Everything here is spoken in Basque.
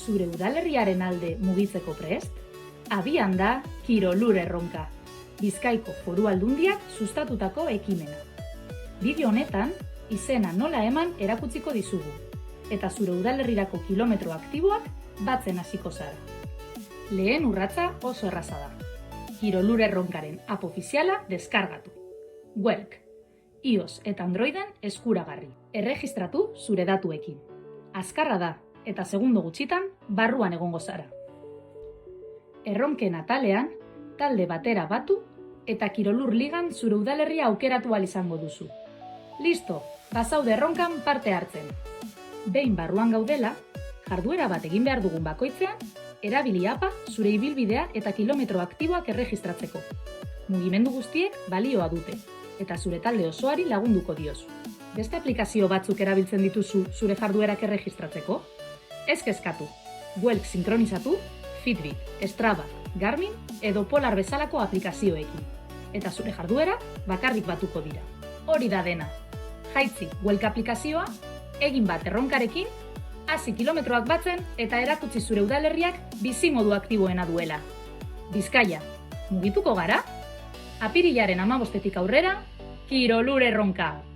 Zure udalerriaren alde mugitzeko prest? Abian da Kirolur erronka, Bizkaiko Foru Aldundiak sustatutako ekimena. Bideo honetan, izena nola eman erakutsiko dizugu, eta zure udalerrirako kilometro aktiboak batzen hasiko zara. Lehen urratsa oso erraza da. Kirolur erronkaren app ofiziala deskargatu. Welk, iOS eta Androiden eskuragarri. Erregistratu zure datuekin. Azkarra da, eta segundo gutxitan barruan egongo zara. Erronken atalean, talde batera batu eta Kirolur ligan zure udalerria aukeratu ahal izango duzu. Listo, bazaude erronkan parte hartzen. Behin barruan gaudela, jarduera bat egin behar dugun bakoitzean, erabili appa zure ibilbidea eta kilometro aktiboak erregistratzeko. Mugimendu guztiek balioa dute, eta zure talde osoari lagunduko diozu. Beste aplikazio batzuk erabiltzen dituzu zure jarduerak erregistratzeko? Ez kezkatu, Welk sinkronizatu, Fitbit, Strava, Garmin edo Polar bezalako aplikazioekin. Eta zure jarduera bakarrik batuko dira. Hori da dena. Jaitsi Welk aplikazioa, egin bat erronkarekin, hasi kilometroak batzen eta erakutsi zure udalerriak bizimodu aktiboena duela. Bizkaia, mugituko gara? Apirilaren 15 aurrera, Kirolur erronka!